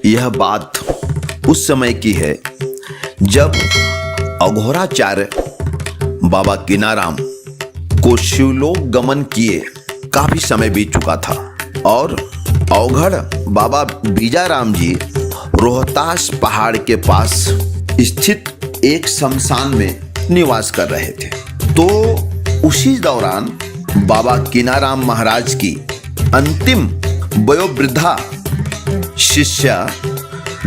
यह बात उस समय की है जब अघोराचार्य बाबा कीनाराम को शिवलोक गमन किए काफी समय बीत चुका था और अवघड़ बाबा बीजाराम जी रोहतास पहाड़ के पास स्थित एक शमशान में निवास कर रहे थे। तो उसी दौरान बाबा कीनाराम महाराज की अंतिम वयोवृद्धा शिष्या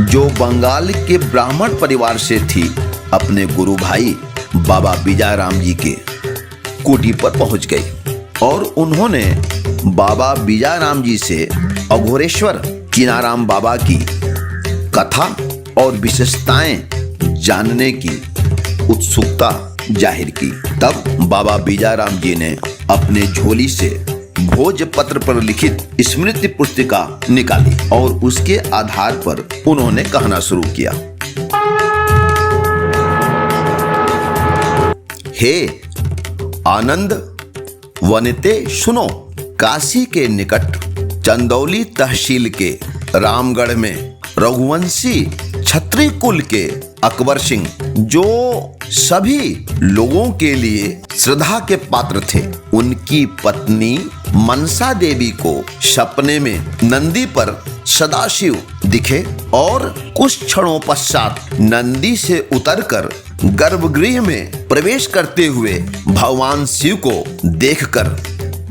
जो बंगाल के ब्राह्मण परिवार से थी अपने गुरु भाई बाबा बीजाराम जी के कुटी पर पहुंच गई और उन्होंने बाबा बीजाराम जी से अघोरेश्वर कीनाराम बाबा की कथा और विशेषताएं जानने की उत्सुकता जाहिर की। तब बाबा बीजाराम जी ने अपने झोली से भोजपत्र पर लिखित स्मृति पुस्तिका निकाली और उसके आधार पर उन्होंने कहना शुरू किया। हे आनंद वनिते सुनो, काशी के निकट चंदौली तहसील के रामगढ़ में रघुवंशी क्षत्रिय कुल के अकबर सिंह, जो सभी लोगों के लिए श्रद्धा के पात्र थे, उनकी पत्नी मनसा देवी को सपने में नंदी पर सदाशिव दिखे और कुछ क्षणों पश्चात नंदी से उतरकर गर्भगृह में प्रवेश करते हुए भगवान शिव को देखकर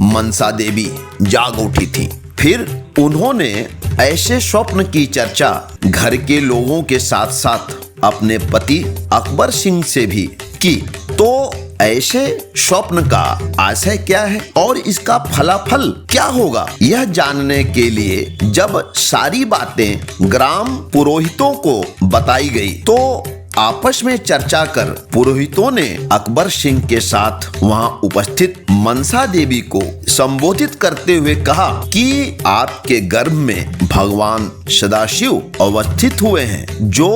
मनसा देवी जाग उठी थी। फिर उन्होंने ऐसे स्वप्न की चर्चा घर के लोगों के साथ साथ अपने पति अकबर सिंह से भी की। तो ऐसे स्वप्न का आशय क्या है और इसका फलाफल क्या होगा, यह जानने के लिए जब सारी बातें ग्राम पुरोहितों को बताई गई तो आपस में चर्चा कर पुरोहितों ने अकबर सिंह के साथ वहां उपस्थित मनसा देवी को संबोधित करते हुए कहा कि आपके गर्भ में भगवान सदाशिव अवस्थित हुए हैं जो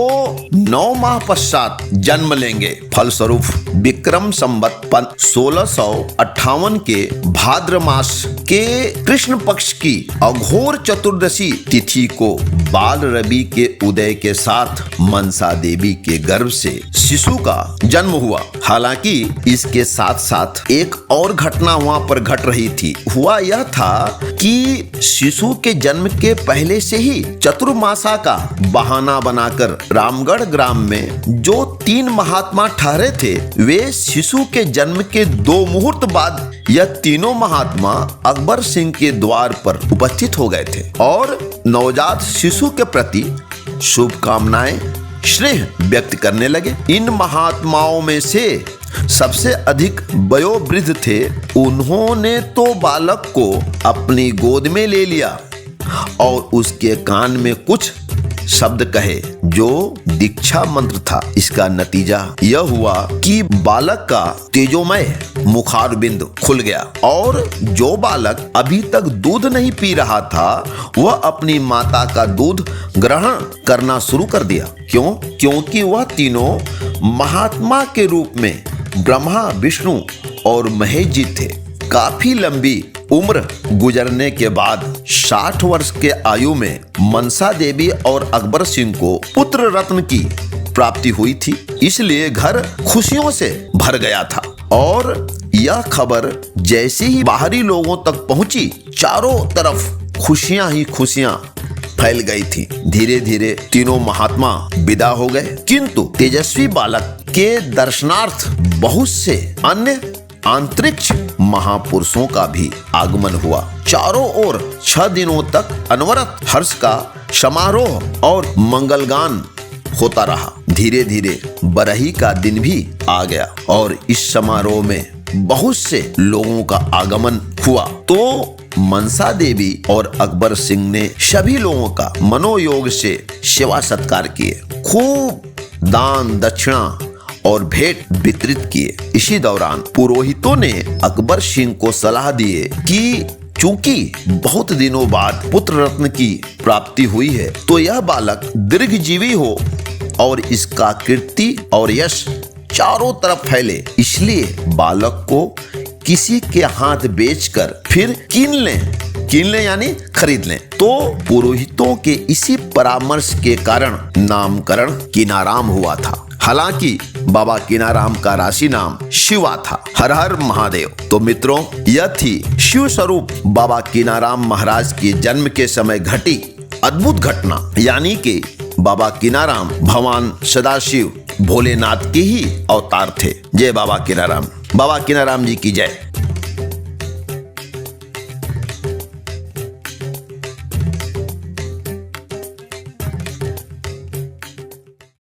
9 माह पश्चात जन्म लेंगे। फलस्वरूप विक्रम संवत 1658 के भाद्र मास के कृष्ण पक्ष की अघोर चतुर्दशी तिथि को बाल रवि के उदय के साथ मनसा देवी के गर्भ से शिशु का जन्म हुआ। हालांकि इसके साथ साथ एक और घटना वहां पर घट रही थी। हुआ यह था कि शिशु के जन्म के पहले से ही चतुर्मासा का बहाना बनाकर रामगढ़ ग्राम में जो 3 महात्मा ठहरे थे, वे शिशु के जन्म के 2 मुहूर्त बाद यह तीनों महात्मा अकबर सिंह के द्वार पर उपस्थित हो गए थे और नवजात शिशु के प्रति शुभकामनाएं स्नेह व्यक्त करने लगे। इन महात्माओं में से सबसे अधिक वयोवृद्ध थे। उन्होंने तो बालक को अपनी गोद में ले लिया और उसके कान में कुछ शब्द कहे जो दीक्षा मंत्र था। इसका नतीजा यह हुआ कि बालक का तेजोमय मुखारबिंद खुल गया और जो बालक अभी तक दूध नहीं पी रहा था वह अपनी माता का दूध ग्रहण करना शुरू कर दिया। क्यों? क्योंकि वह तीनों महात्मा के रूप में ब्रह्मा, विष्णु और महेश जी थे। काफी लंबी उम्र गुजरने के बाद 60 वर्ष के आयु में मनसा देवी और अकबर सिंह को पुत्र रत्न की प्राप्ति हुई थी, इसलिए घर खुशियों से भर गया था। और यह खबर जैसे ही बाहरी लोगों तक पहुंची, चारों तरफ खुशियां ही खुशियां फैल गई थी। धीरे धीरे तीनों महात्मा विदा हो गए, किंतु तेजस्वी बालक के दर्शनार्थ बहुत से अन्य अंतरिक्ष महापुरुषों का भी आगमन हुआ। चारों ओर 6 दिनों तक अनवरत हर्ष का समारोह और मंगलगान होता रहा। धीरे धीरे बरही का दिन भी आ गया और इस समारोह में बहुत से लोगों का आगमन हुआ। तो मनसा देवी और अकबर सिंह ने सभी लोगों का मनोयोग से सेवा सत्कार किए, खूब दान दक्षिणा और भेंट वितरित किए। इसी दौरान पुरोहितों ने अकबर सिंह को सलाह दिए कि चूंकि बहुत दिनों बाद पुत्र रत्न की प्राप्ति हुई है तो यह बालक दीर्घजीवी हो और इसका कीर्ति और यश चारों तरफ फैले, इसलिए बालक को किसी के हाथ बेचकर फिर कीन लें यानी खरीद लें। तो पुरोहितों के इसी परामर्श के कारण नामकरण कीनाराम हुआ था। हालांकि बाबा कीनाराम का राशि नाम शिवा था। हर हर महादेव। तो मित्रों, यह थी शिव स्वरूप बाबा कीनाराम महाराज के जन्म के समय घटी अद्भुत घटना, यानी कि बाबा कीनाराम भगवान सदाशिव भोलेनाथ के ही अवतार थे। जय बाबा कीनाराम। बाबा कीनाराम जी की जय।